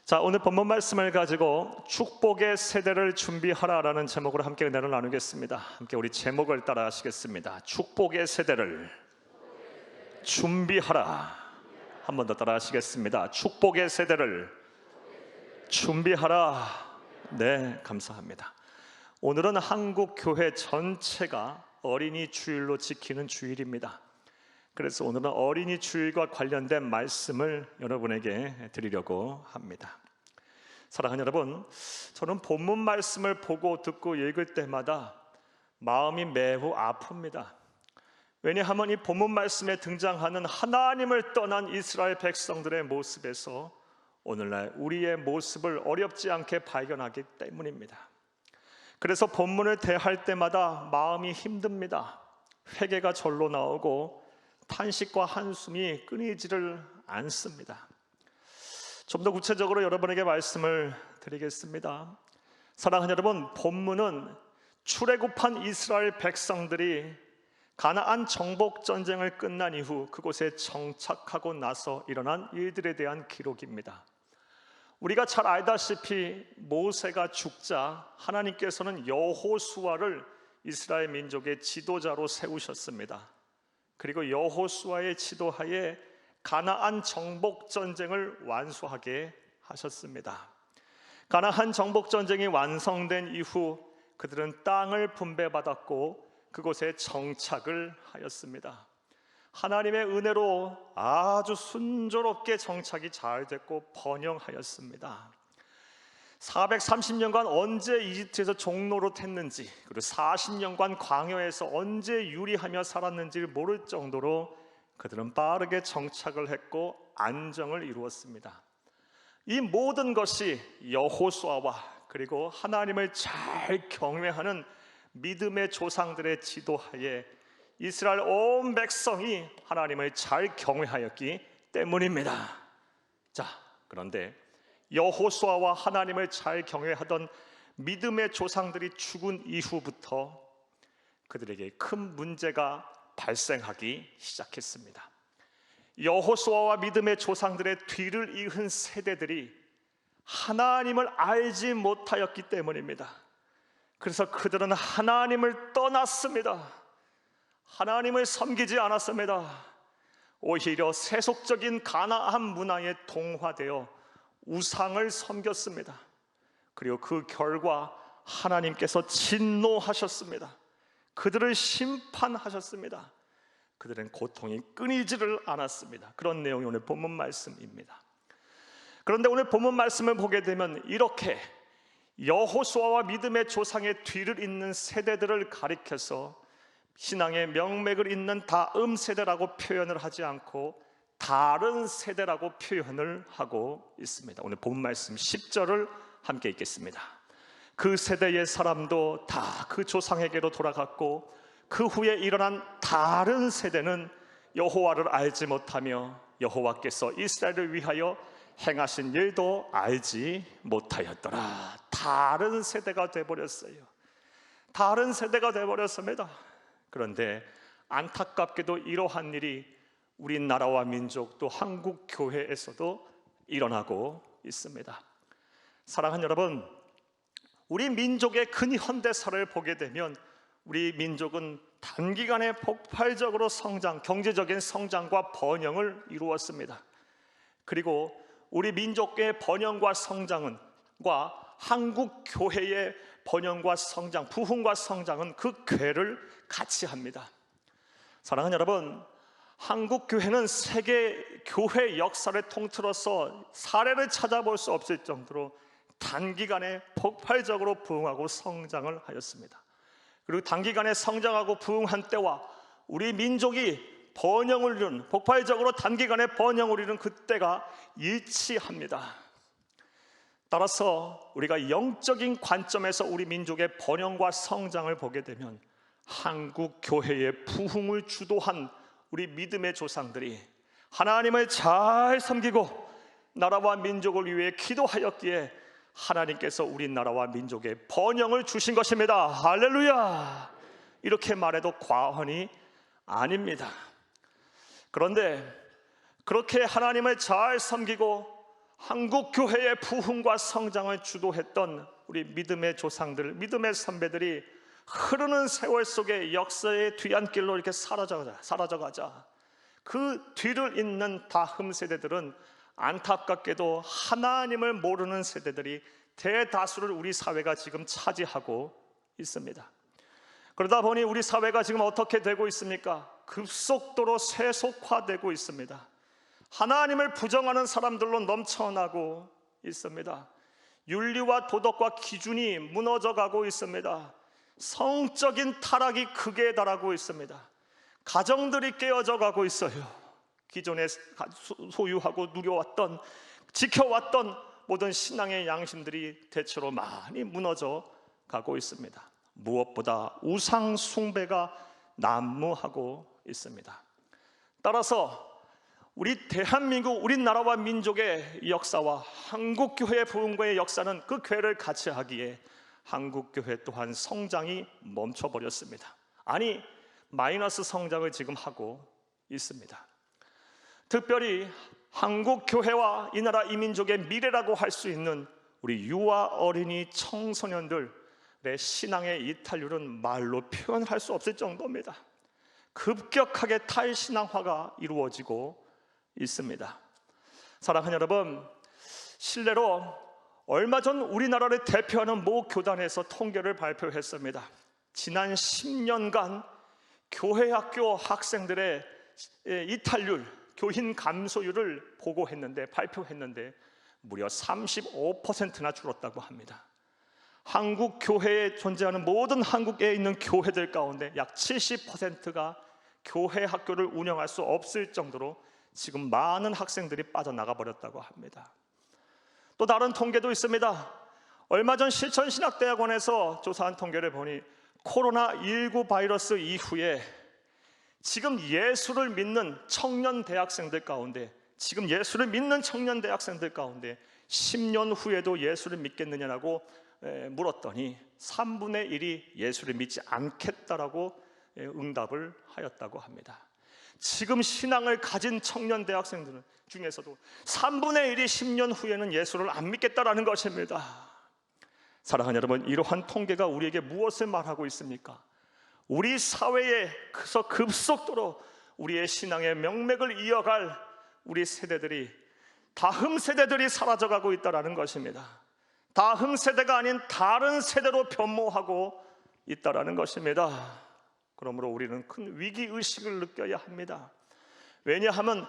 자, 오늘 본문 말씀을 가지고 축복의 세대를 준비하라라는 제목으로 함께 은혜를 나누겠습니다. 함께 우리 제목을 따라 하시겠습니다. 축복의 세대를 준비하라. 한 번 더 따라 하시겠습니다. 축복의 세대를 준비하라. 네, 감사합니다. 오늘은 한국 교회 전체가 어린이 주일로 지키는 주일입니다. 그래서 오늘은 어린이 주일과 관련된 말씀을 여러분에게 드리려고 합니다. 사랑하는 여러분, 저는 본문 말씀을 보고 듣고 읽을 때마다 마음이 매우 아픕니다. 왜냐하면 이 본문 말씀에 등장하는 하나님을 떠난 이스라엘 백성들의 모습에서 오늘날 우리의 모습을 어렵지 않게 발견하기 때문입니다. 그래서 본문을 대할 때마다 마음이 힘듭니다. 회개가 절로 나오고 탄식과 한숨이 끊이지를 않습니다. 좀 더 구체적으로 여러분에게 말씀을 드리겠습니다. 사랑하는 여러분, 본문은 출애굽한 이스라엘 백성들이 가나안 정복 전쟁을 끝난 이후 그곳에 정착하고 나서 일어난 일들에 대한 기록입니다. 우리가 잘 알다시피 모세가 죽자 하나님께서는 여호수아를 이스라엘 민족의 지도자로 세우셨습니다. 그리고 여호수아의 지도하에 가나안 정복 전쟁을 완수하게 하셨습니다. 가나안 정복 전쟁이 완성된 이후 그들은 땅을 분배받았고 그곳에 정착을 하였습니다. 하나님의 은혜로 아주 순조롭게 정착이 잘 됐고 번영하였습니다. 430년간 언제 이집트에서 종노릇 했는지, 그리고 40년간 광야에서 언제 유리하며 살았는지를 모를 정도로 그들은 빠르게 정착을 했고 안정을 이루었습니다. 이 모든 것이 여호수아와 그리고 하나님을 잘 경외하는 믿음의 조상들의 지도하에 이스라엘 온 백성이 하나님을 잘 경외하였기 때문입니다. 자, 그런데 여호수아와 하나님을 잘 경외하던 믿음의 조상들이 죽은 이후부터 그들에게 큰 문제가 발생하기 시작했습니다. 여호수아와 믿음의 조상들의 뒤를 이은 세대들이 하나님을 알지 못하였기 때문입니다. 그래서 그들은 하나님을 떠났습니다. 하나님을 섬기지 않았습니다. 오히려 세속적인 가나안 문화에 동화되어 우상을 섬겼습니다. 그리고 그 결과 하나님께서 진노하셨습니다. 그들을 심판하셨습니다. 그들은 고통이 끊이지를 않았습니다. 그런 내용이 오늘 본문 말씀입니다. 그런데 오늘 본문 말씀을 보게 되면 이렇게 여호수아와 믿음의 조상의 뒤를 잇는 세대들을 가리켜서 신앙의 명맥을 잇는 다음 세대라고 표현을 하지 않고 다른 세대라고 표현을 하고 있습니다. 오늘 본 말씀 10절을 함께 읽겠습니다. 그 세대의 사람도 다 그 조상에게로 돌아갔고 그 후에 일어난 다른 세대는 여호와를 알지 못하며 여호와께서 이스라엘을 위하여 행하신 일도 알지 못하였더라. 다른 세대가 되어버렸어요. 다른 세대가 되어버렸습니다. 그런데 안타깝게도 이러한 일이 우리나라와 민족 또 한국 교회에서도 일어나고 있습니다. 사랑하는 여러분, 우리 민족의 근현대사를 보게 되면 우리 민족은 단기간에 폭발적으로 경제적인 성장과 번영을 이루었습니다. 그리고 우리 민족의 번영과 성장은 한국 교회의 번영과 성장, 부흥과 성장은 그 궤를 같이 합니다. 사랑하는 여러분, 한국 교회는 세계 교회 역사를 통틀어서 사례를 찾아볼 수 없을 정도로 단기간에 폭발적으로 부흥하고 성장을 하였습니다. 그리고 단기간에 성장하고 부흥한 때와 우리 민족이 번영을 이룬, 폭발적으로 단기간에 번영을 이룬 그때가 일치합니다. 따라서 우리가 영적인 관점에서 우리 민족의 번영과 성장을 보게 되면 한국 교회의 부흥을 주도한 우리 믿음의 조상들이 하나님을 잘 섬기고 나라와 민족을 위해 기도하였기에 하나님께서 우리나라와 민족의 번영을 주신 것입니다. 할렐루야! 이렇게 말해도 과언이 아닙니다. 그런데 그렇게 하나님을 잘 섬기고 한국 교회의 부흥과 성장을 주도했던 우리 믿음의 조상들, 믿음의 선배들이 흐르는 세월 속에 역사의 뒤안길로 이렇게 사라져가자 그 뒤를 잇는 다음 세대들은 안타깝게도 하나님을 모르는 세대들이 대다수를 우리 사회가 지금 차지하고 있습니다. 그러다 보니 우리 사회가 지금 어떻게 되고 있습니까? 급속도로 세속화되고 있습니다. 하나님을 부정하는 사람들로 넘쳐나고 있습니다. 윤리와 도덕과 기준이 무너져가고 있습니다. 성적인 타락이 극에 달하고 있습니다. 가정들이 깨어져 가고 있어요. 기존에 소유하고 누려왔던, 지켜왔던 모든 신앙의 양심들이 대체로 많이 무너져 가고 있습니다. 무엇보다 우상 숭배가 난무하고 있습니다. 따라서 우리 대한민국, 우리나라와 민족의 역사와 한국교회의 부흥과의 역사는 그 궤를 같이 하기에 한국교회 또한 성장이 멈춰버렸습니다. 아니, 마이너스 성장을 지금 하고 있습니다. 특별히 한국교회와 이 나라 이 민족의 미래라고 할 수 있는 우리 유아 어린이 청소년들의 신앙의 이탈률은 말로 표현할 수 없을 정도입니다. 급격하게 탈신앙화가 이루어지고 있습니다. 사랑하는 여러분, 실례로 얼마 전 우리나라를 대표하는 모 교단에서 통계를 발표했습니다. 지난 10년간 교회 학교 학생들의 이탈률, 교인 감소율을 발표했는데 무려 35%나 줄었다고 합니다. 한국 교회에 존재하는 모든 한국에 있는 교회들 가운데 약 70%가 교회 학교를 운영할 수 없을 정도로 지금 많은 학생들이 빠져나가 버렸다고 합니다. 또 다른 통계도 있습니다. 얼마 전 실천신학대학원에서 조사한 통계를 보니 코로나19 바이러스 이후에 지금 예수를 믿는 청년 대학생들 가운데 10년 후에도 예수를 믿겠느냐라고 물었더니 3분의 1이 예수를 믿지 않겠다라고 응답을 하였다고 합니다. 지금 신앙을 가진 청년 대학생들 중에서도 3분의 1이 10년 후에는 예수를 안 믿겠다라는 것입니다. 사랑하는 여러분, 이러한 통계가 우리에게 무엇을 말하고 있습니까? 우리 사회에서 급속도로 우리의 신앙의 명맥을 이어갈 우리 세대들이, 다음 세대들이 사라져가고 있다는 것입니다. 다음 세대가 아닌 다른 세대로 변모하고 있다는 것입니다. 그러므로 우리는 큰 위기의식을 느껴야 합니다. 왜냐하면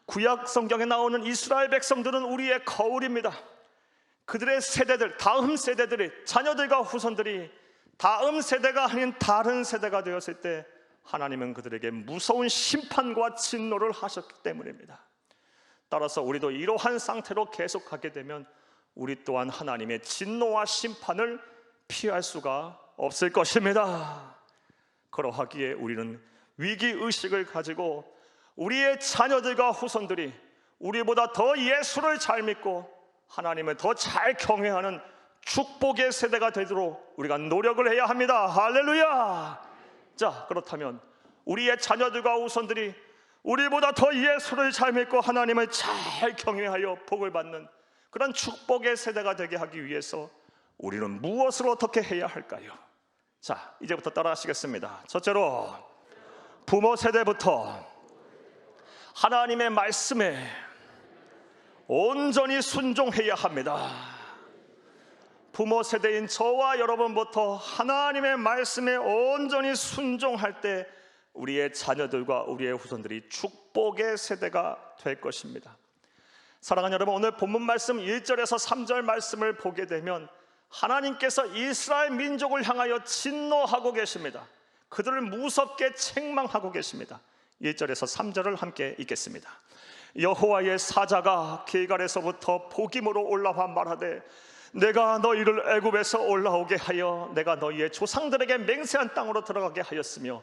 구약 성경에 나오는 이스라엘 백성들은 우리의 거울입니다. 그들의 세대들, 다음 세대들이, 자녀들과 후손들이 다음 세대가 아닌 다른 세대가 되었을 때 하나님은 그들에게 무서운 심판과 진노를 하셨기 때문입니다. 따라서 우리도 이러한 상태로 계속하게 되면 우리 또한 하나님의 진노와 심판을 피할 수가 없을 것입니다. 그러하기에 우리는 위기의식을 가지고 우리의 자녀들과 후손들이 우리보다 더 예수를 잘 믿고 하나님을 더 잘 경외하는 축복의 세대가 되도록 우리가 노력을 해야 합니다. 할렐루야! 자, 그렇다면 우리의 자녀들과 후손들이 우리보다 더 예수를 잘 믿고 하나님을 잘 경외하여 복을 받는 그런 축복의 세대가 되게 하기 위해서 우리는 무엇을 어떻게 해야 할까요? 자, 이제부터 따라 하시겠습니다. 첫째로, 부모 세대부터 하나님의 말씀에 온전히 순종해야 합니다. 부모 세대인 저와 여러분부터 하나님의 말씀에 온전히 순종할 때 우리의 자녀들과 우리의 후손들이 축복의 세대가 될 것입니다. 사랑하는 여러분, 오늘 본문 말씀 1절에서 3절 말씀을 보게 되면 하나님께서 이스라엘 민족을 향하여 진노하고 계십니다. 그들을 무섭게 책망하고 계십니다. 1절에서 3절을 함께 읽겠습니다. 여호와의 사자가 길갈에서부터 복임으로 올라와 말하되 내가 너희를 애굽에서 올라오게 하여 내가 너희의 조상들에게 맹세한 땅으로 들어가게 하였으며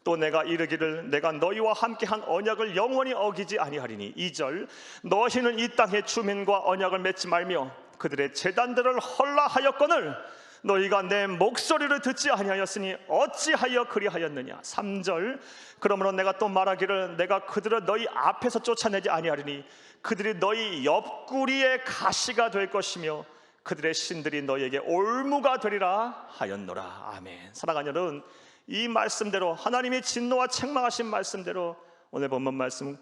또 내가 이르기를 내가 너희와 함께한 언약을 영원히 어기지 아니하리니 2절 너희는 이 땅의 주민과 언약을 맺지 말며 그들의 제단들을 헐라하였거늘 너희가 내 목소리를 듣지 아니하였으니 어찌하여 그리하였느냐. 3절 그러므로 내가 또 말하기를 내가 그들을 너희 앞에서 쫓아내지 아니하리니 그들이 너희 옆구리의 가시가 될 것이며 그들의 신들이 너희에게 올무가 되리라 하였노라. 아멘. 사랑하는 여러분, 이 말씀대로 하나님이 진노와 책망하신 말씀대로 오늘 본문 말씀을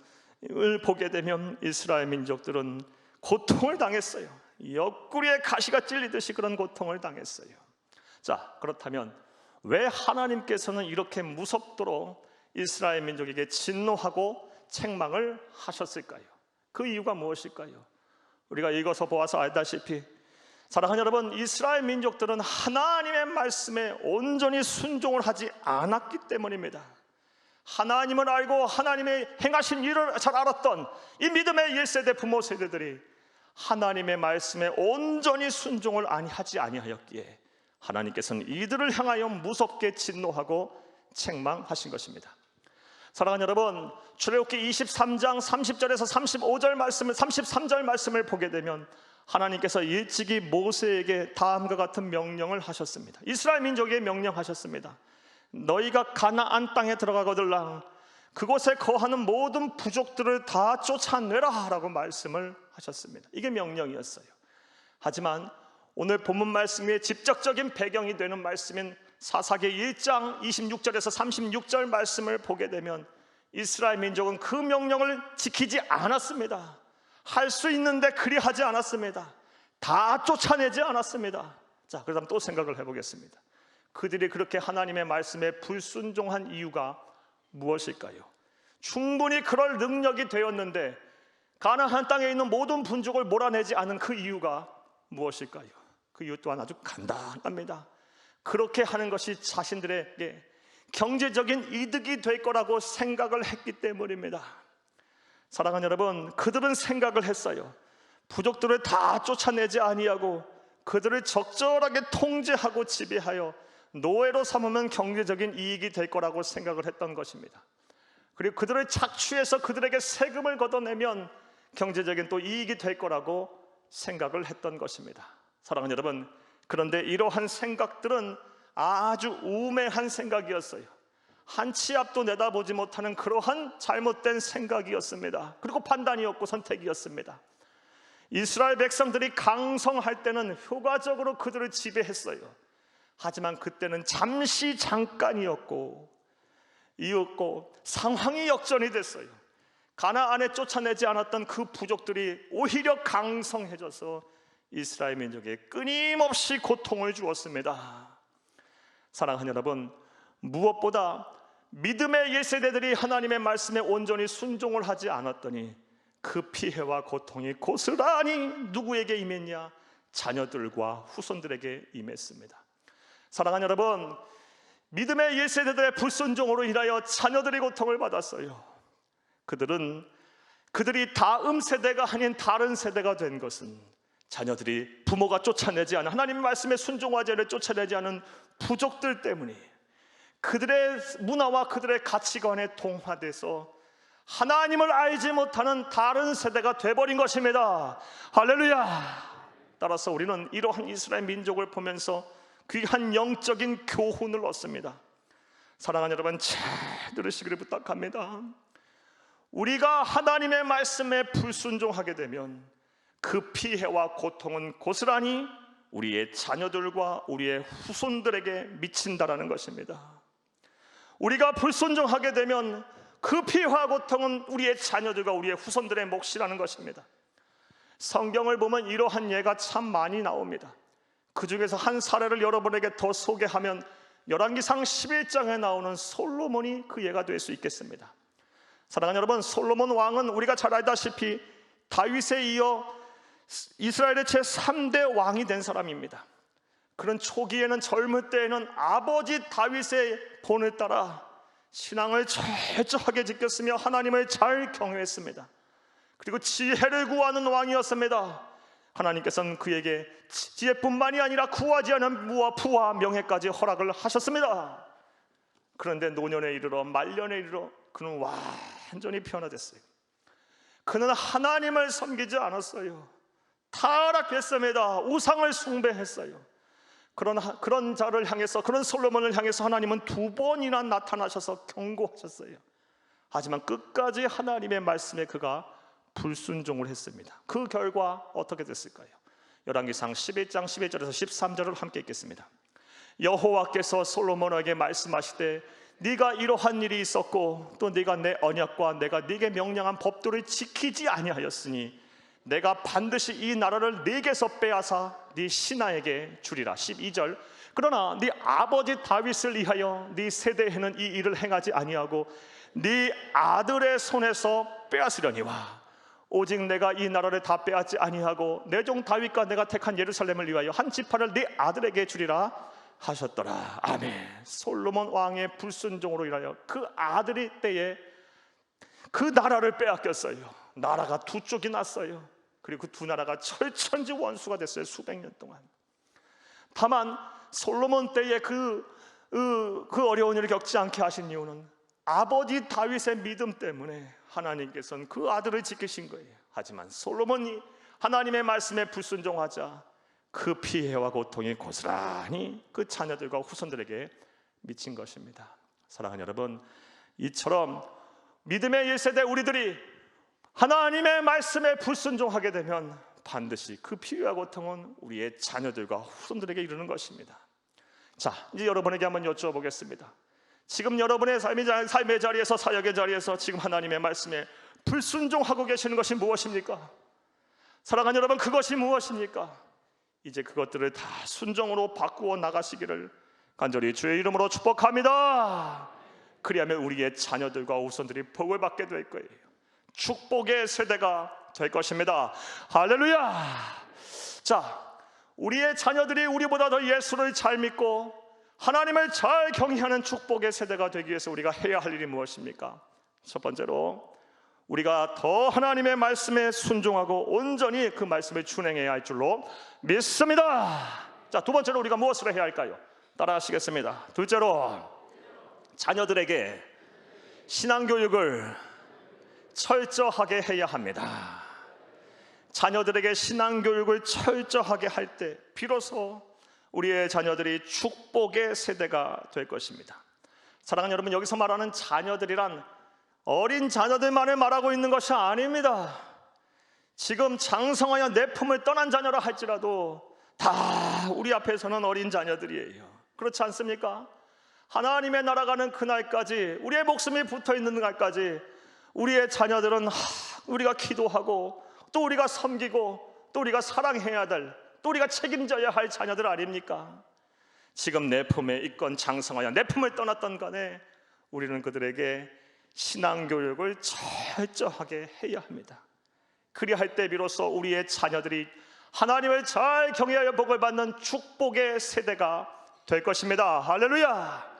보게 되면 이스라엘 민족들은 고통을 당했어요. 옆구리에 가시가 찔리듯이 그런 고통을 당했어요. 자, 그렇다면 왜 하나님께서는 이렇게 무섭도록 이스라엘 민족에게 진노하고 책망을 하셨을까요? 그 이유가 무엇일까요? 우리가 읽어서 보아서 알다시피 사랑하는 여러분, 이스라엘 민족들은 하나님의 말씀에 온전히 순종을 하지 않았기 때문입니다. 하나님을 알고 하나님의 행하신 일을 잘 알았던 이 믿음의 1세대 부모 세대들이 하나님의 말씀에 온전히 순종을 하지 아니하였기에 하나님께서는 이들을 향하여 무섭게 진노하고 책망하신 것입니다. 사랑하는 여러분, 출애굽기 23장 30절에서 35절 말씀을 33절 말씀을 보게 되면 하나님께서 일찍이 모세에게 다음과 같은 명령을 하셨습니다. 이스라엘 민족에게 명령하셨습니다. 너희가 가나안 땅에 들어가거들랑 그곳에 거하는 모든 부족들을 다 쫓아내라 라고 말씀을 하셨습니다. 이게 명령이었어요. 하지만 오늘 본문 말씀의 직접적인 배경이 되는 말씀인 사사기 1장 26절에서 36절 말씀을 보게 되면 이스라엘 민족은 그 명령을 지키지 않았습니다. 할 수 있는데 그리하지 않았습니다. 다 쫓아내지 않았습니다. 자, 그다음 또 생각을 해보겠습니다. 그들이 그렇게 하나님의 말씀에 불순종한 이유가 무엇일까요? 충분히 그럴 능력이 되었는데 가나안 땅에 있는 모든 분족을 몰아내지 않은 그 이유가 무엇일까요? 그 이유 또한 아주 간단합니다. 그렇게 하는 것이 자신들에게 경제적인 이득이 될 거라고 생각을 했기 때문입니다. 사랑하는 여러분, 그들은 생각을 했어요. 부족들을 다 쫓아내지 아니하고 그들을 적절하게 통제하고 지배하여 노예로 삼으면 경제적인 이익이 될 거라고 생각을 했던 것입니다. 그리고 그들을 착취해서 그들에게 세금을 걷어내면 경제적인 또 이익이 될 거라고 생각을 했던 것입니다. 사랑하는 여러분, 그런데 이러한 생각들은 아주 우매한 생각이었어요. 한 치 앞도 내다보지 못하는 그러한 잘못된 생각이었습니다. 그리고 판단이었고 선택이었습니다. 이스라엘 백성들이 강성할 때는 효과적으로 그들을 지배했어요. 하지만 그때는 잠시 잠깐이었고 상황이 역전이 됐어요. 가나안에 쫓아내지 않았던 그 부족들이 오히려 강성해져서 이스라엘 민족에 끊임없이 고통을 주었습니다. 사랑하는 여러분, 무엇보다 믿음의 1세대들이 하나님의 말씀에 온전히 순종을 하지 않았더니 그 피해와 고통이 고스란히 누구에게 임했냐? 자녀들과 후손들에게 임했습니다. 사랑하는 여러분, 믿음의 1세대들의 불순종으로 인하여 자녀들이 고통을 받았어요. 그들이 다음 세대가 아닌 다른 세대가 된 것은 자녀들이 부모가 쫓아내지 않은 하나님의 말씀에 순종하지 않은 쫓아내지 않은 부족들 때문이에요. 그들의 문화와 그들의 가치관에 동화돼서 하나님을 알지 못하는 다른 세대가 돼버린 것입니다. 할렐루야. 따라서 우리는 이러한 이스라엘 민족을 보면서 귀한 영적인 교훈을 얻습니다. 사랑하는 여러분, 잘 들으시기를 부탁합니다. 우리가 하나님의 말씀에 불순종하게 되면 그 피해와 고통은 고스란히 우리의 자녀들과 우리의 후손들에게 미친다라는 것입니다. 우리가 불순종하게 되면 그 피해와 고통은 우리의 자녀들과 우리의 후손들의 몫이라는 것입니다. 성경을 보면 이러한 예가 참 많이 나옵니다. 그 중에서 한 사례를 여러분에게 더 소개하면 열왕기상 11장에 나오는 솔로몬이 그 예가 될 수 있겠습니다. 사랑하는 여러분, 솔로몬 왕은 우리가 잘 알다시피 다윗에 이어 이스라엘의 제3대 왕이 된 사람입니다. 그런 초기에는 젊을 때에는 아버지 다윗의 본을 따라 신앙을 철저하게 지켰으며 하나님을 잘 경외했습니다. 그리고 지혜를 구하는 왕이었습니다. 하나님께서는 그에게 지혜뿐만이 아니라 구하지 않은 부와 명예까지 허락을 하셨습니다. 그런데 노년에 이르러 말년에 이르러 그는 완전히 변화됐어요. 그는 하나님을 섬기지 않았어요. 타락했습니다. 우상을 숭배했어요. 그런 자를 향해서, 그런 솔로몬을 향해서 하나님은 2번이나 나타나셔서 경고하셨어요. 하지만 끝까지 하나님의 말씀에 그가 불순종을 했습니다. 그 결과 어떻게 됐을까요? 열왕기상 11장 11절에서 13절을 함께 읽겠습니다. 여호와께서 솔로몬에게 말씀하시되 네가 이러한 일이 있었고 또 네가 내 언약과 내가 네게 명령한 법도를 지키지 아니하였으니 내가 반드시 이 나라를 네게서 빼앗아 네 신하에게 주리라. 12절 그러나 네 아버지 다윗을 위하여 네 세대에는 이 일을 행하지 아니하고 네 아들의 손에서 빼앗으려니와 오직 내가 이 나라를 다 빼앗지 아니하고 내 종 다윗과 내가 택한 예루살렘을 위하여 한 지파를 네 아들에게 주리라 하셨더라. 아멘. 솔로몬 왕의 불순종으로 인하여 그 아들이 때에 그 나라를 빼앗겼어요. 나라가 2쪽이 났어요. 그리고 그 2나라가 철천지 원수가 됐어요. 수백 년 동안. 다만 솔로몬 때에 그 어려운 일을 겪지 않게 하신 이유는 아버지 다윗의 믿음 때문에 하나님께서는 그 아들을 지키신 거예요. 하지만 솔로몬이 하나님의 말씀에 불순종하자 그 피해와 고통이 고스란히 그 자녀들과 후손들에게 미친 것입니다. 사랑하는 여러분, 이처럼 믿음의 1세대 우리들이 하나님의 말씀에 불순종하게 되면 반드시 그 피해와 고통은 우리의 자녀들과 후손들에게 이르는 것입니다. 자, 이제 여러분에게 한번 여쭤보겠습니다. 지금 여러분의 삶의 자리에서, 사역의 자리에서 지금 하나님의 말씀에 불순종하고 계시는 것이 무엇입니까? 사랑하는 여러분, 그것이 무엇입니까? 이제 그것들을 다 순종으로 바꾸어 나가시기를 간절히 주의 이름으로 축복합니다. 그리하면 우리의 자녀들과 후손들이 복을 받게 될 거예요. 축복의 세대가 될 것입니다. 할렐루야. 자, 우리의 자녀들이 우리보다 더 예수를 잘 믿고 하나님을 잘 경외하는 축복의 세대가 되기 위해서 우리가 해야 할 일이 무엇입니까? 첫 번째로 우리가 더 하나님의 말씀에 순종하고 온전히 그 말씀을 준행해야 할 줄로 믿습니다. 자, 두 번째로 우리가 무엇을 해야 할까요? 따라 하시겠습니다. 둘째로 자녀들에게 신앙교육을 철저하게 해야 합니다. 자녀들에게 신앙교육을 철저하게 할 때 비로소 우리의 자녀들이 축복의 세대가 될 것입니다. 사랑하는 여러분, 여기서 말하는 자녀들이란 어린 자녀들만을 말하고 있는 것이 아닙니다. 지금 장성하여 내 품을 떠난 자녀라 할지라도 다 우리 앞에서는 어린 자녀들이에요. 그렇지 않습니까? 하나님의 나라가는 그날까지, 우리의 목숨이 붙어있는 날까지 우리의 자녀들은 우리가 기도하고 또 우리가 섬기고 또 우리가 사랑해야 될, 또 우리가 책임져야 할 자녀들 아닙니까? 지금 내 품에 있건 장성하여 내 품을 떠났던 간에 우리는 그들에게 신앙교육을 철저하게 해야 합니다. 그리할 때 비로소 우리의 자녀들이 하나님을 잘 경외하여 복을 받는 축복의 세대가 될 것입니다. 할렐루야.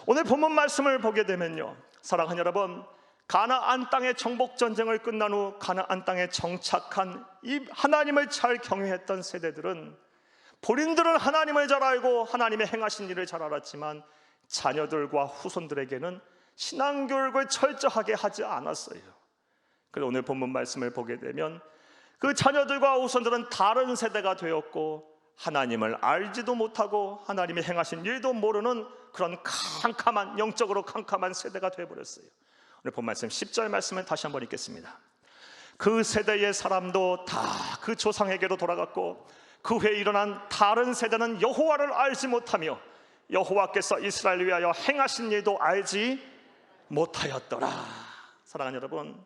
오늘 본문 말씀을 보게 되면요, 사랑하는 여러분, 가나안 땅의 정복 전쟁을 끝난 후 가나안 땅에 정착한 이 하나님을 잘 경외했던 세대들은 본인들은 하나님을 잘 알고 하나님의 행하신 일을 잘 알았지만 자녀들과 후손들에게는 신앙교육을 철저하게 하지 않았어요. 그래서 오늘 본문 말씀을 보게 되면 그 자녀들과 후손들은 다른 세대가 되었고 하나님을 알지도 못하고 하나님이 행하신 일도 모르는 그런 캄캄한, 영적으로 캄캄한 세대가 되어버렸어요. 오늘 본 말씀 10절 말씀을 다시 한번 읽겠습니다. 그 세대의 사람도 다 그 조상에게로 돌아갔고 그 후에 일어난 다른 세대는 여호와를 알지 못하며 여호와께서 이스라엘을 위하여 행하신 일도 알지 못하였더라. 사랑하는 여러분,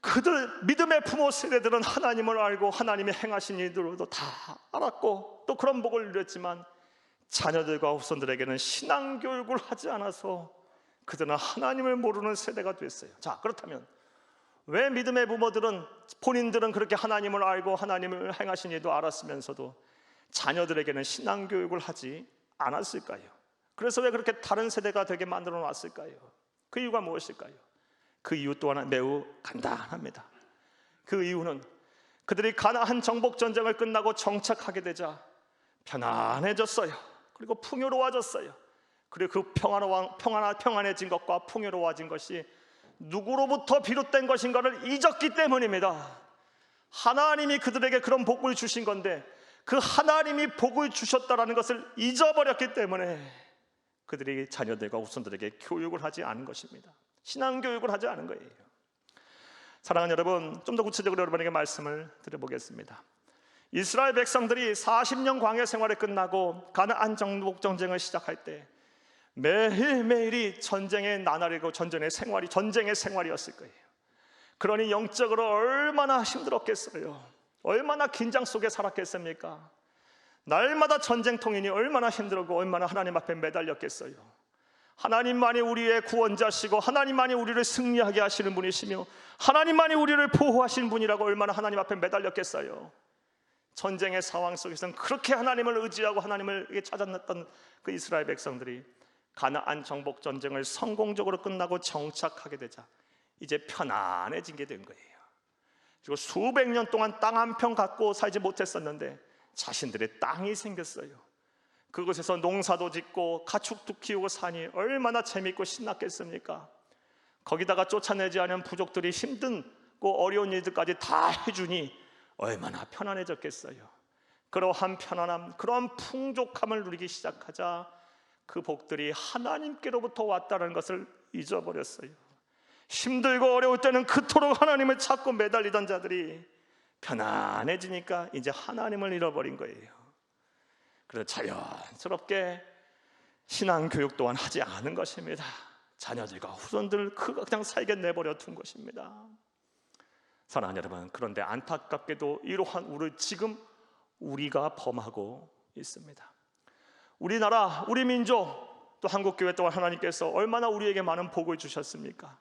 그들 믿음의 부모 세대들은 하나님을 알고 하나님의 행하신 일들도 다 알았고 또 그런 복을 누렸지만 자녀들과 후손들에게는 신앙교육을 하지 않아서 그들은 하나님을 모르는 세대가 됐어요. 자, 그렇다면 왜 믿음의 부모들은, 본인들은 그렇게 하나님을 알고 하나님을 행하신 일도 알았으면서도 자녀들에게는 신앙교육을 하지 않았을까요? 그래서 왜 그렇게 다른 세대가 되게 만들어 놨을까요? 그 이유가 무엇일까요? 그 이유 또한 매우 간단합니다. 그 이유는 그들이 가나안 정복 전쟁을 끝나고 정착하게 되자 편안해졌어요. 그리고 풍요로워졌어요. 그리고 그 평안해진 것과 풍요로워진 것이 누구로부터 비롯된 것인가를 잊었기 때문입니다. 하나님이 그들에게 그런 복을 주신 건데 그 하나님이 복을 주셨다라는 것을 잊어버렸기 때문에 그들이 자녀들과 후손들에게 교육을 하지 않은 것입니다. 신앙교육을 하지 않은 거예요. 사랑하는 여러분, 좀 더 구체적으로 여러분에게 말씀을 드려보겠습니다. 이스라엘 백성들이 40년 광야 생활이 끝나고 가나안 정복 전쟁을 시작할 때 매일매일이 전쟁의 나날이고 전쟁의 생활이었을 거예요. 그러니 영적으로 얼마나 힘들었겠어요. 얼마나 긴장 속에 살았겠습니까? 날마다 전쟁통이니 얼마나 힘들고 얼마나 하나님 앞에 매달렸겠어요. 하나님만이 우리의 구원자시고 하나님만이 우리를 승리하게 하시는 분이시며 하나님만이 우리를 보호하시는 분이라고 얼마나 하나님 앞에 매달렸겠어요. 전쟁의 상황 속에서는 그렇게 하나님을 의지하고 하나님을 찾아냈던 그 이스라엘 백성들이 가나안 정복 전쟁을 성공적으로 끝나고 정착하게 되자 이제 편안해진 게 된 거예요. 그리고 수백 년 동안 땅 한 평 갖고 살지 못했었는데 자신들의 땅이 생겼어요. 그곳에서 농사도 짓고 가축도 키우고 사니 얼마나 재밌고 신났겠습니까? 거기다가 쫓아내지 않은 부족들이 힘든고 어려운 일들까지 다 해주니 얼마나 편안해졌겠어요. 그러한 편안함, 그러한 풍족함을 누리기 시작하자 그 복들이 하나님께로부터 왔다는 것을 잊어버렸어요. 힘들고 어려울 때는 그토록 하나님을 찾고 매달리던 자들이 편안해지니까 이제 하나님을 잃어버린 거예요. 그래서 자연스럽게 신앙교육 또한 하지 않은 것입니다. 자녀들과 후손들을 그냥 살게 내버려 둔 것입니다. 사랑하는 여러분, 그런데 안타깝게도 이러한 우를 지금 우리가 범하고 있습니다. 우리나라, 우리 민족, 또 한국교회 또한 하나님께서 얼마나 우리에게 많은 복을 주셨습니까?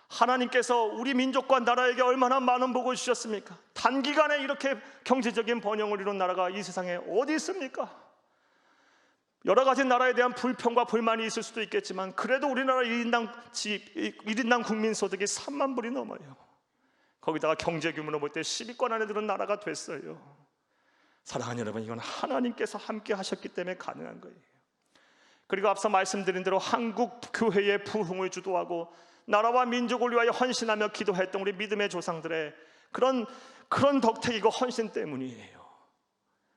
하나님께서 우리 민족과 나라에게 얼마나 많은 복을 주셨습니까? 단기간에 이렇게 경제적인 번영을 이룬 나라가 이 세상에 어디 있습니까? 여러 가지 나라에 대한 불평과 불만이 있을 수도 있겠지만 그래도 우리나라 1인당 국민소득이 3만 불이 넘어요. 거기다가 경제 규모로 볼 때 10위권 안에 드는 나라가 됐어요. 사랑하는 여러분, 이건 하나님께서 함께 하셨기 때문에 가능한 거예요. 그리고 앞서 말씀드린 대로 한국 교회의 부흥을 주도하고 나라와 민족을 위하여 헌신하며 기도했던 우리 믿음의 조상들의 그런 덕택이고 헌신 때문이에요.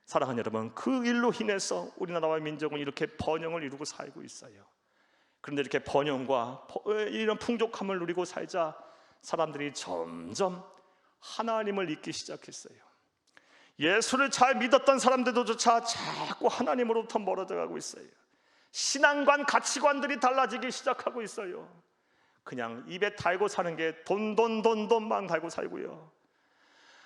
사랑하는 여러분, 그 일로 인해서 우리나라와 민족은 이렇게 번영을 이루고 살고 있어요. 그런데 이렇게 번영과 이런 풍족함을 누리고 살자 사람들이 점점 하나님을 잊기 시작했어요. 예수를 잘 믿었던 사람들조차 자꾸 하나님으로부터 멀어져 가고 있어요. 신앙관, 가치관들이 달라지기 시작하고 있어요. 그냥 입에 달고 사는 게 돈만 달고 살고요.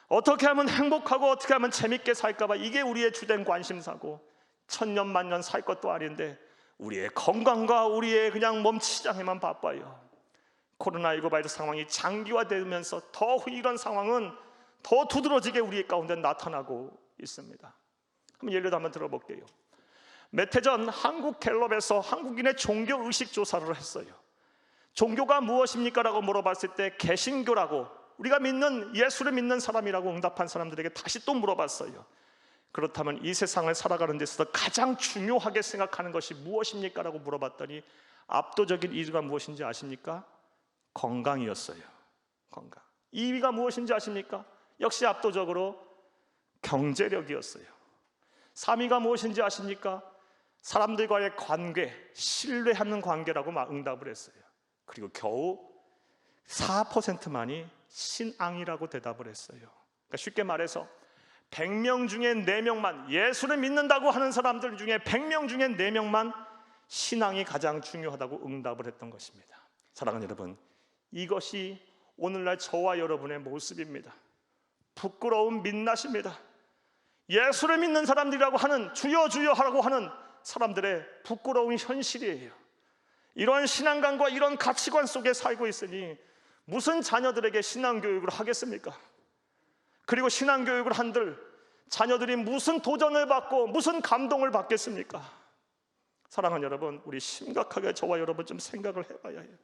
어떻게 하면 행복하고 어떻게 하면 재밌게 살까봐 이게 우리의 주된 관심사고, 천년 만년 살 것도 아닌데 우리의 건강과 우리의 그냥 몸치장에만 바빠요. 코로나19 바이러스 상황이 장기화되면서 더욱 이런 상황은 더 두드러지게 우리 가운데 나타나고 있습니다. 그럼 예를 들어 한번 들어볼게요. 몇 해 전 한국갤럽에서 한국인의 종교의식 조사를 했어요. 종교가 무엇입니까? 라고 물어봤을 때 개신교라고, 우리가 믿는 예수를 믿는 사람이라고 응답한 사람들에게 다시 또 물어봤어요. 그렇다면 이 세상을 살아가는 데서 가장 중요하게 생각하는 것이 무엇입니까? 라고 물어봤더니 압도적인 1위가 무엇인지 아십니까? 건강이었어요. 건강. 2위가 무엇인지 아십니까? 역시 압도적으로 경제력이었어요. 3위가 무엇인지 아십니까? 사람들과의 관계, 신뢰하는 관계라고 막 응답을 했어요. 그리고 겨우 4%만이 신앙이라고 대답을 했어요. 그러니까 쉽게 말해서 100명 중에 4명만, 예수를 믿는다고 하는 사람들 중에 100명 중에 4명만 신앙이 가장 중요하다고 응답을 했던 것입니다. 사랑하는 여러분, 이것이 오늘날 저와 여러분의 모습입니다. 부끄러운 민낯입니다. 예수를 믿는 사람들이라고 하는, 주여 주여 하라고 하는 사람들의 부끄러운 현실이에요. 이런 신앙관과 이런 가치관 속에 살고 있으니 무슨 자녀들에게 신앙교육을 하겠습니까? 그리고 신앙교육을 한들 자녀들이 무슨 도전을 받고 무슨 감동을 받겠습니까? 사랑하는 여러분, 우리 심각하게 저와 여러분 좀 생각을 해봐야 해요.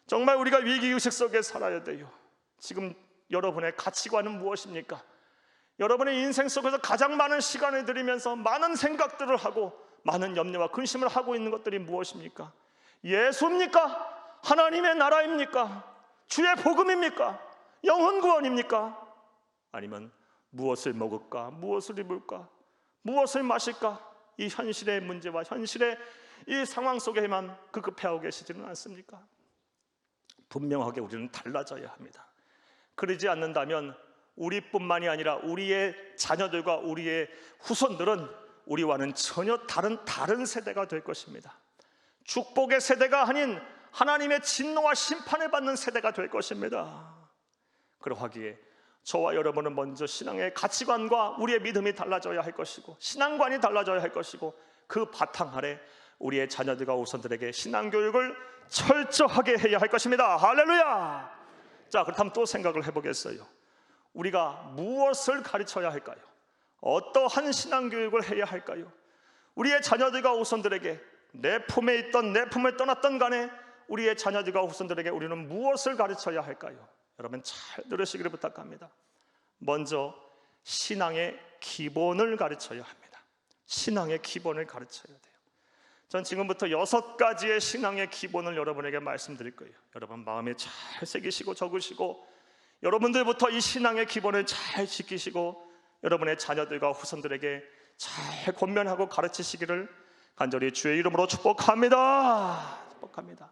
정말 우리가 위기의식 속에 살아야 돼요. 지금 여러분의 가치관은 무엇입니까? 여러분의 인생 속에서 가장 많은 시간을 들이면서 많은 생각들을 하고 많은 염려와 근심을 하고 있는 것들이 무엇입니까? 예수입니까? 하나님의 나라입니까? 주의 복음입니까? 영혼 구원입니까? 아니면 무엇을 먹을까? 무엇을 입을까? 무엇을 마실까? 이 현실의 문제와 현실의 이 상황 속에만 급급해하고 계시지는 않습니까? 분명하게 우리는 달라져야 합니다. 그러지 않는다면 우리뿐만이 아니라 우리의 자녀들과 우리의 후손들은 우리와는 전혀 다른 세대가 될 것입니다. 축복의 세대가 아닌 하나님의 진노와 심판을 받는 세대가 될 것입니다. 그러하기에 저와 여러분은 먼저 신앙의 가치관과 우리의 믿음이 달라져야 할 것이고, 신앙관이 달라져야 할 것이고, 그 바탕 아래 우리의 자녀들과 후손들에게 신앙교육을 철저하게 해야 할 것입니다. 할렐루야! 자, 그렇다면 또 생각을 해보겠어요. 우리가 무엇을 가르쳐야 할까요? 어떠한 신앙교육을 해야 할까요? 우리의 자녀들과 후손들에게, 내 품에 있던 내 품을 떠났던 간에 우리의 자녀들과 후손들에게 우리는 무엇을 가르쳐야 할까요? 여러분 잘 들으시기를 부탁합니다. 먼저 신앙의 기본을 가르쳐야 합니다. 신앙의 기본을 가르쳐야 돼요. 전 지금부터 6가지의 신앙의 기본을 여러분에게 말씀드릴 거예요. 여러분 마음에 잘 새기시고 적으시고, 여러분들부터 이 신앙의 기본을 잘 지키시고 여러분의 자녀들과 후손들에게 잘 권면하고 가르치시기를 간절히 주의 이름으로 축복합니다. 축복합니다.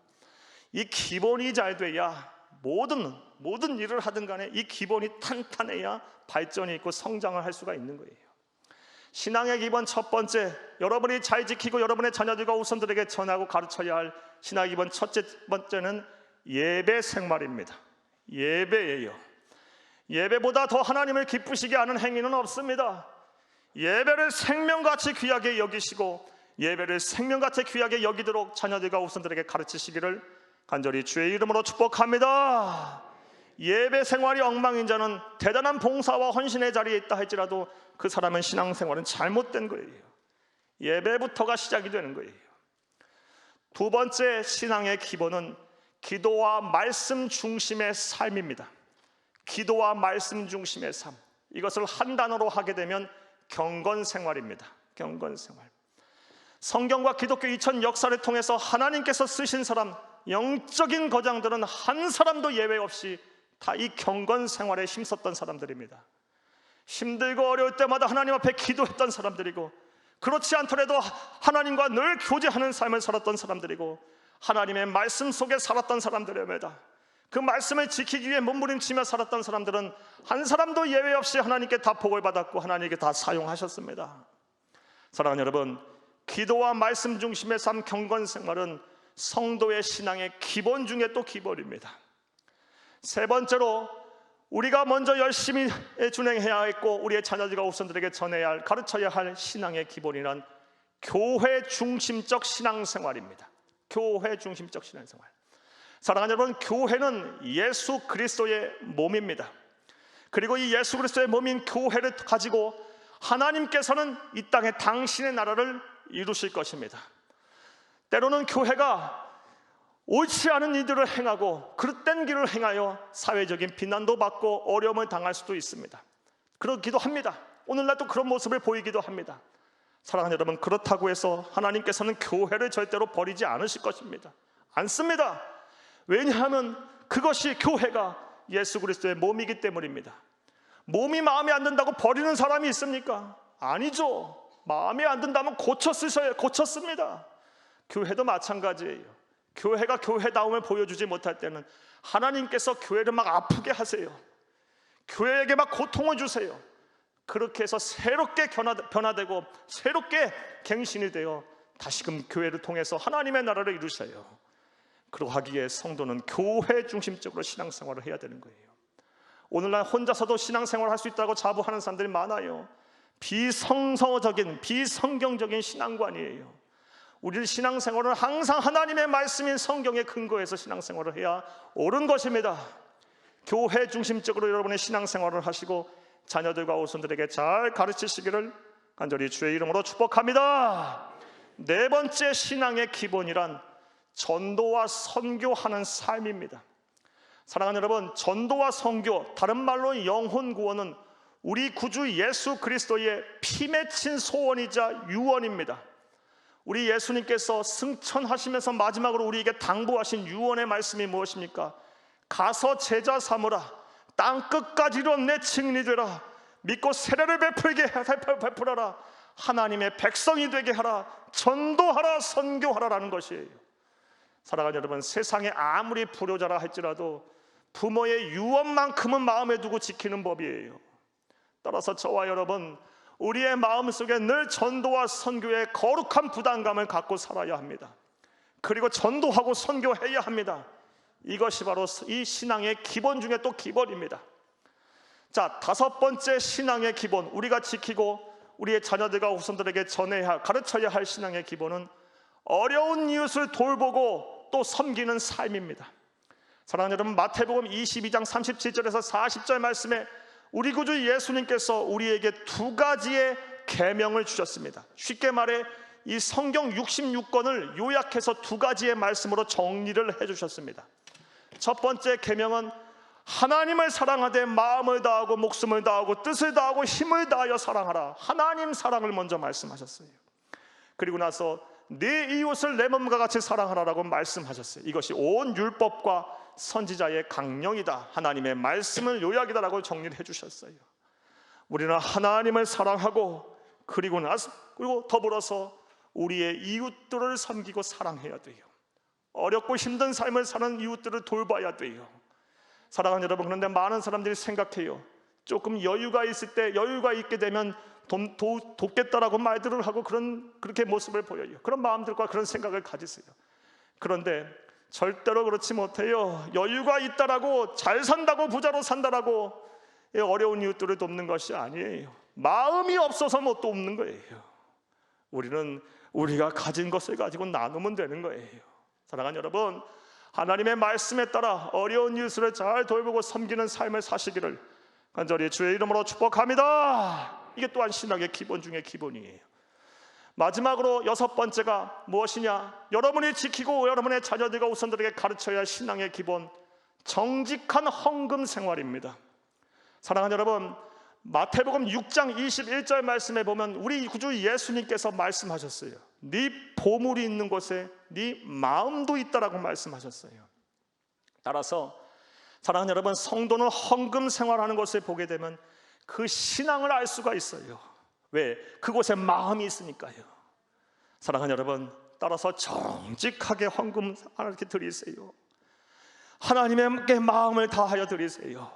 이 기본이 잘 돼야 모든 일을 하든 간에 이 기본이 탄탄해야 발전이 있고 성장을 할 수가 있는 거예요. 신앙의 기본 첫 번째, 여러분이 잘 지키고 여러분의 자녀들과 후손들에게 전하고 가르쳐야 할 신앙의 기본 첫째 번째는 예배 생활입니다. 예배예요. 예배보다 더 하나님을 기쁘시게 하는 행위는 없습니다. 예배를 생명같이 귀하게 여기시고 예배를 생명같이 귀하게 여기도록 자녀들과 후손들에게 가르치시기를 간절히 주의 이름으로 축복합니다. 예배 생활이 엉망인 자는 대단한 봉사와 헌신의 자리에 있다 할지라도 그 사람은 신앙생활은 잘못된 거예요. 예배부터가 시작이 되는 거예요. 두 번째 신앙의 기본은 기도와 말씀 중심의 삶입니다. 기도와 말씀 중심의 삶, 이것을 한 단어로 하게 되면 경건생활입니다. 경건생활. 성경과 기독교 2000 역사를 통해서 하나님께서 쓰신 사람, 영적인 거장들은 한 사람도 예외 없이 다 이 경건생활에 힘썼던 사람들입니다. 힘들고 어려울 때마다 하나님 앞에 기도했던 사람들이고, 그렇지 않더라도 하나님과 늘 교제하는 삶을 살았던 사람들이고, 하나님의 말씀 속에 살았던 사람들입니다. 그 말씀을 지키기 위해 몸부림치며 살았던 사람들은 한 사람도 예외 없이 하나님께 다 복을 받았고 하나님께 다 사용하셨습니다. 사랑하는 여러분, 기도와 말씀 중심의 삶, 경건생활은 성도의 신앙의 기본 중에 또 기본입니다. 세 번째로 우리가 먼저 열심히 준행해야 했고 우리의 자녀들과 후손들에게 전해야 할, 가르쳐야 할 신앙의 기본이란 교회 중심적 신앙생활입니다. 교회 중심적 신앙생활. 사랑하는 여러분, 교회는 예수 그리스도의 몸입니다. 그리고 이 예수 그리스도의 몸인 교회를 가지고 하나님께서는 이 땅에 당신의 나라를 이루실 것입니다. 때로는 교회가 옳지 않은 일들을 행하고 그릇된 길을 행하여 사회적인 비난도 받고 어려움을 당할 수도 있습니다. 그러기도 합니다. 오늘날 또 그런 모습을 보이기도 합니다. 사랑하는 여러분, 그렇다고 해서 하나님께서는 교회를 절대로 버리지 않으실 것입니다. 않습니다. 왜냐하면 그것이 교회가 예수 그리스도의 몸이기 때문입니다. 몸이 마음에 안 든다고 버리는 사람이 있습니까? 아니죠. 마음에 안 든다면 고쳤습니다. 교회도 마찬가지예요. 교회가 교회다움을 보여주지 못할 때는 하나님께서 교회를 막 아프게 하세요. 교회에게 막 고통을 주세요. 그렇게 해서 새롭게 변화되고 새롭게 갱신이 되어 다시금 교회를 통해서 하나님의 나라를 이루셔요. 그러하기에 성도는 교회 중심적으로 신앙생활을 해야 되는 거예요. 오늘날 혼자서도 신앙생활을 할 수 있다고 자부하는 사람들이 많아요. 비성서적인, 비성경적인 신앙관이에요. 우리 신앙생활은 항상 하나님의 말씀인 성경에 근거해서 신앙생활을 해야 옳은 것입니다. 교회 중심적으로 여러분의 신앙생활을 하시고 자녀들과 후손들에게 잘 가르치시기를 간절히 주의 이름으로 축복합니다. 네 번째 신앙의 기본이란 전도와 선교하는 삶입니다. 사랑하는 여러분, 전도와 선교, 다른 말로 영혼 구원은 우리 구주 예수 그리스도의 피 맺힌 소원이자 유언입니다. 우리 예수님께서 승천하시면서 마지막으로 우리에게 당부하신 유언의 말씀이 무엇입니까? 가서 제자 삼으라, 땅끝까지로 내 증인이 되라, 믿고 세례를 베풀어라. 하나님의 백성이 되게 하라. 전도하라, 선교하라라는 것이에요. 사랑하는 여러분, 세상에 아무리 불효자라 할지라도 부모의 유언만큼은 마음에 두고 지키는 법이에요. 따라서 저와 여러분, 우리의 마음속에 늘 전도와 선교에 거룩한 부담감을 갖고 살아야 합니다. 그리고 전도하고 선교해야 합니다. 이것이 바로 이 신앙의 기본 중에 또 기본입니다. 자, 다섯 번째 신앙의 기본, 우리가 지키고 우리의 자녀들과 후손들에게 가르쳐야 할 신앙의 기본은 어려운 이웃을 돌보고 또 섬기는 삶입니다. 사랑하는 여러분, 마태복음 22장 37절에서 40절 말씀에 우리 구주 예수님께서 우리에게 두 가지의 계명을 주셨습니다. 쉽게 말해 이 성경 66권을 요약해서 두 가지의 말씀으로 정리를 해주셨습니다. 첫 번째 계명은 하나님을 사랑하되 마음을 다하고 목숨을 다하고 뜻을 다하고 힘을 다하여 사랑하라. 하나님 사랑을 먼저 말씀하셨어요. 그리고 나서 네 이웃을 내 몸과 같이 사랑하라라고 말씀하셨어요. 이것이 온 율법과 선지자의 강령이다, 하나님의 말씀을 요약이다라고 정리를 해주셨어요. 우리는 하나님을 사랑하고 그리고 더불어서 우리의 이웃들을 섬기고 사랑해야 돼요. 어렵고 힘든 삶을 사는 이웃들을 돌봐야 돼요. 사랑하는 여러분, 그런데 많은 사람들이 생각해요. 조금 여유가 있을 때, 여유가 있게 되면 돕겠다라고 말들을 하고 그렇게 모습을 보여요. 그런 마음들과 그런 생각을 가지세요. 그런데 절대로 그렇지 못해요. 여유가 있다라고, 잘 산다고, 부자로 산다라고 어려운 이웃들을 돕는 것이 아니에요. 마음이 없어서 못 돕는 거예요. 우리는 우리가 가진 것을 가지고 나누면 되는 거예요. 사랑하는 여러분, 하나님의 말씀에 따라 어려운 이웃을 잘 돌보고 섬기는 삶을 사시기를 간절히 주의 이름으로 축복합니다. 이게 또한 신앙의 기본 중에 기본이에요. 마지막으로 여섯 번째가 무엇이냐? 여러분이 지키고 여러분의 자녀들과 후손들에게 가르쳐야 할 신앙의 기본, 정직한 헌금 생활입니다. 사랑하는 여러분, 마태복음 6장 21절 말씀에 보면 우리 구주 예수님께서 말씀하셨어요. 네 보물이 있는 곳에 네 마음도 있다라고 말씀하셨어요. 따라서 사랑하는 여러분, 성도는 헌금 생활하는 것을 보게 되면 그 신앙을 알 수가 있어요. 왜? 그곳에 마음이 있으니까요. 사랑하는 여러분, 따라서 정직하게 헌금 하나님께 드리세요. 하나님께 마음을 다하여 드리세요.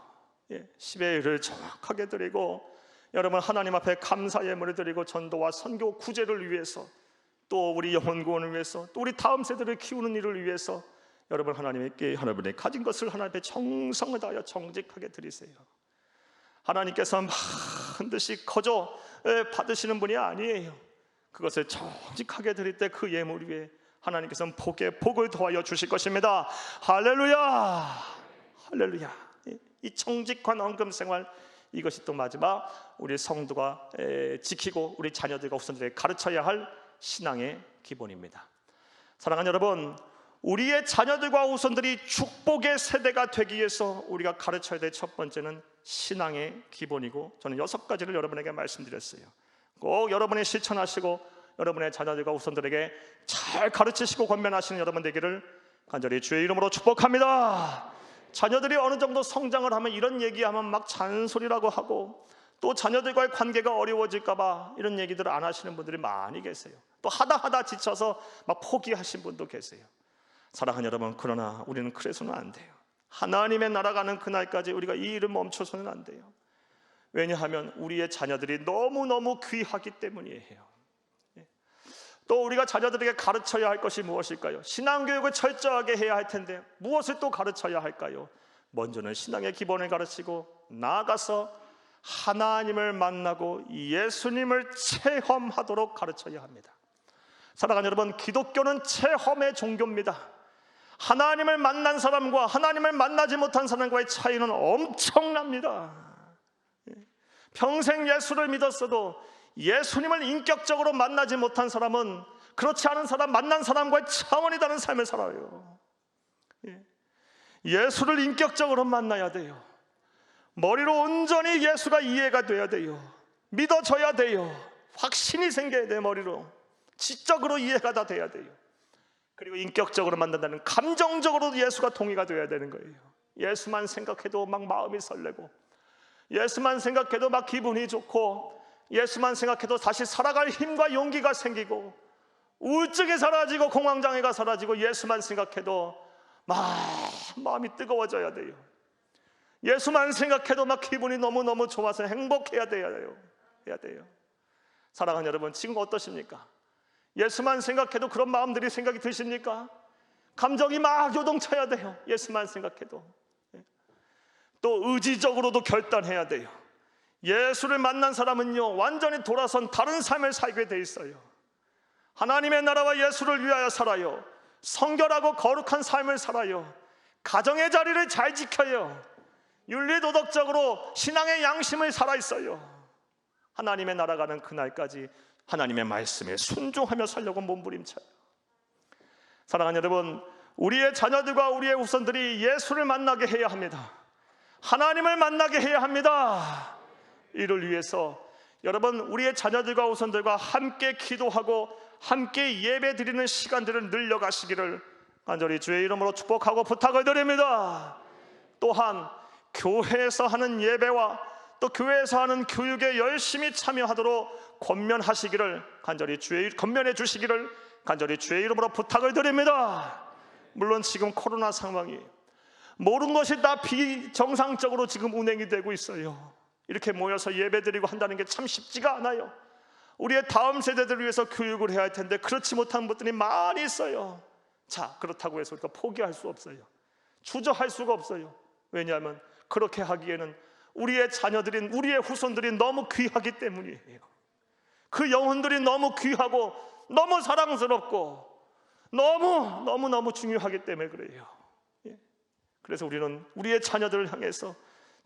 10의 1을 정확하게 드리고, 여러분 하나님 앞에 감사 예물을 드리고 전도와 선교 구제를 위해서, 또 우리 영혼 구원을 위해서, 또 우리 다음 세대를 키우는 일을 위해서 여러분 하나님께 여러분의 가진 것을 하나님 앞에 정성을 다하여 정직하게 드리세요. 하나님께서 반드시 거저 받으시는 분이 아니에요. 그것을 정직하게 드릴 때 그 예물 위에 하나님께서는 복을 더하여 주실 것입니다. 할렐루야, 할렐루야. 이 정직한 헌금 생활, 이것이 또 마지막 우리 성도가 지키고 우리 자녀들과 후손들에게 가르쳐야 할 신앙의 기본입니다. 사랑하는 여러분, 우리의 자녀들과 후손들이 축복의 세대가 되기 위해서 우리가 가르쳐야 될 첫 번째는 신앙의 기본이고, 저는 6가지를 여러분에게 말씀드렸어요. 꼭 여러분이 실천하시고 여러분의 자녀들과 후손들에게 잘 가르치시고 권면하시는 여러분 되기를 간절히 주의 이름으로 축복합니다. 자녀들이 어느 정도 성장을 하면 이런 얘기하면 막 잔소리라고 하고, 또 자녀들과의 관계가 어려워질까 봐 이런 얘기들을 안 하시는 분들이 많이 계세요. 또 하다 지쳐서 막 포기하신 분도 계세요. 사랑하는 여러분, 그러나 우리는 그래서는 안 돼요. 하나님의 나라 가는 그날까지 우리가 이 일을 멈춰서는 안 돼요. 왜냐하면 우리의 자녀들이 너무너무 귀하기 때문이에요. 또 우리가 자녀들에게 가르쳐야 할 것이 무엇일까요? 신앙교육을 철저하게 해야 할 텐데 무엇을 또 가르쳐야 할까요? 먼저는 신앙의 기본을 가르치고, 나아가서 하나님을 만나고 예수님을 체험하도록 가르쳐야 합니다. 사랑하는 여러분, 기독교는 체험의 종교입니다. 하나님을 만난 사람과 하나님을 만나지 못한 사람과의 차이는 엄청납니다. 평생 예수를 믿었어도 예수님을 인격적으로 만나지 못한 사람은 그렇지 않은 사람, 만난 사람과의 차원이 다른 삶을 살아요. 예수를 인격적으로 만나야 돼요. 머리로 온전히 예수가 이해가 돼야 돼요. 믿어져야 돼요. 확신이 생겨야 돼요. 머리로 지적으로 이해가 다 돼야 돼요. 그리고 인격적으로 만난다는, 감정적으로 예수가 동의가 돼야 되는 거예요. 예수만 생각해도 막 마음이 설레고, 예수만 생각해도 막 기분이 좋고, 예수만 생각해도 다시 살아갈 힘과 용기가 생기고, 우울증이 사라지고 공황장애가 사라지고, 예수만 생각해도 막 마음이 뜨거워져야 돼요. 예수만 생각해도 막 기분이 너무너무 좋아서 행복해야 돼요. 사랑하는 여러분, 지금 어떠십니까? 예수만 생각해도 그런 마음들이 생각이 드십니까? 감정이 막 요동쳐야 돼요. 예수만 생각해도. 또 의지적으로도 결단해야 돼요. 예수를 만난 사람은요, 완전히 돌아선 다른 삶을 살게 돼 있어요. 하나님의 나라와 예수를 위하여 살아요. 성결하고 거룩한 삶을 살아요. 가정의 자리를 잘 지켜요. 윤리도덕적으로 신앙의 양심을 살아있어요. 하나님의 나라가는 그날까지 하나님의 말씀에 순종하며 살려고 몸부림쳐요. 사랑하는 여러분, 우리의 자녀들과 우리의 후손들이 예수를 만나게 해야 합니다. 하나님을 만나게 해야 합니다. 이를 위해서 여러분, 우리의 자녀들과 후손들과 함께 기도하고 함께 예배 드리는 시간들을 늘려가시기를 간절히 주의 이름으로 축복하고 부탁을 드립니다. 또한 교회에서 하는 예배와 또 교회에서 하는 교육에 열심히 참여하도록 권면하시기를 권면해 주시기를 간절히 주의 이름으로 부탁을 드립니다. 물론 지금 코로나 상황이 모든 것이 다 비정상적으로 지금 운행이 되고 있어요. 이렇게 모여서 예배드리고 한다는 게 참 쉽지가 않아요. 우리의 다음 세대들을 위해서 교육을 해야 할 텐데 그렇지 못한 것들이 많이 있어요. 자, 그렇다고 해서 우리가 포기할 수 없어요. 주저할 수가 없어요. 왜냐하면 그렇게 하기에는 우리의 자녀들인 우리의 후손들이 너무 귀하기 때문이에요. 그 영혼들이 너무 귀하고 너무 사랑스럽고 너무 중요하기 때문에 그래요. 그래서 우리는 우리의 자녀들을 향해서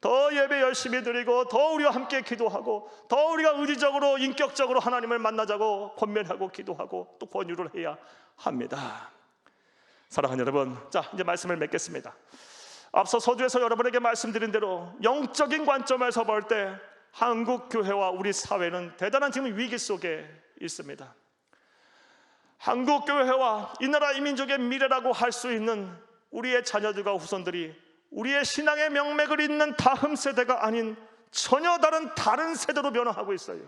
더 예배 열심히 드리고 더 우리와 함께 기도하고 더 우리가 의지적으로 인격적으로 하나님을 만나자고 권면하고 기도하고 또 권유를 해야 합니다. 사랑하는 여러분, 자, 이제 말씀을 맺겠습니다. 앞서 서두에서 여러분에게 말씀드린 대로 영적인 관점에서 볼 때 한국 교회와 우리 사회는 대단한 지금 위기 속에 있습니다. 한국 교회와 이 나라 이 민족의 미래라고 할 수 있는 우리의 자녀들과 후손들이 우리의 신앙의 명맥을 잇는 다음 세대가 아닌 전혀 다른 세대로 변화하고 있어요.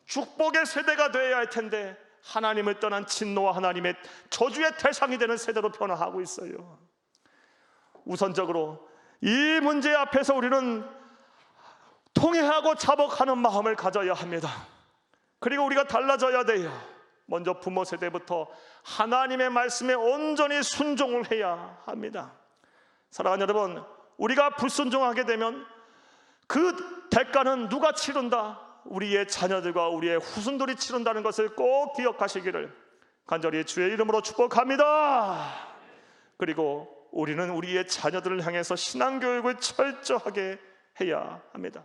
축복의 세대가 되어야 할 텐데 하나님을 떠난 진노와 하나님의 저주의 대상이 되는 세대로 변화하고 있어요. 우선적으로 이 문제 앞에서 우리는 통회하고 자복하는 마음을 가져야 합니다. 그리고 우리가 달라져야 돼요. 먼저 부모 세대부터 하나님의 말씀에 온전히 순종을 해야 합니다. 사랑하는 여러분, 우리가 불순종하게 되면 그 대가는 누가 치른다? 우리의 자녀들과 우리의 후손들이 치른다는 것을 꼭 기억하시기를 간절히 주의 이름으로 축복합니다. 그리고 우리는 우리의 자녀들을 향해서 신앙교육을 철저하게 해야 합니다.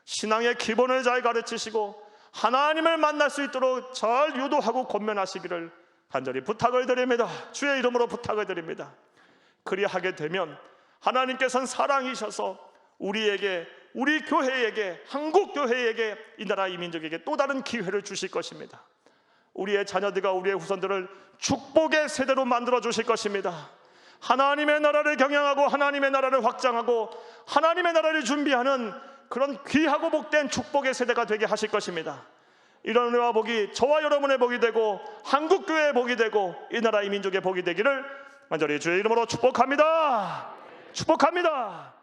신앙의 기본을 잘 가르치시고 하나님을 만날 수 있도록 잘 유도하고 권면하시기를 간절히 부탁을 드립니다. 주의 이름으로 부탁을 드립니다. 그리하게 되면 하나님께서는 사랑이셔서 우리에게, 우리 교회에게, 한국 교회에게, 이 나라 이 민족에게 또 다른 기회를 주실 것입니다. 우리의 자녀들과 우리의 후손들을 축복의 세대로 만들어 주실 것입니다. 하나님의 나라를 경영하고 하나님의 나라를 확장하고 하나님의 나라를 준비하는 그런 귀하고 복된 축복의 세대가 되게 하실 것입니다. 이런 은혜와 복이 저와 여러분의 복이 되고 한국교회의 복이 되고 이 나라 이 민족의 복이 되기를 간절히 주의 이름으로 축복합니다. 축복합니다.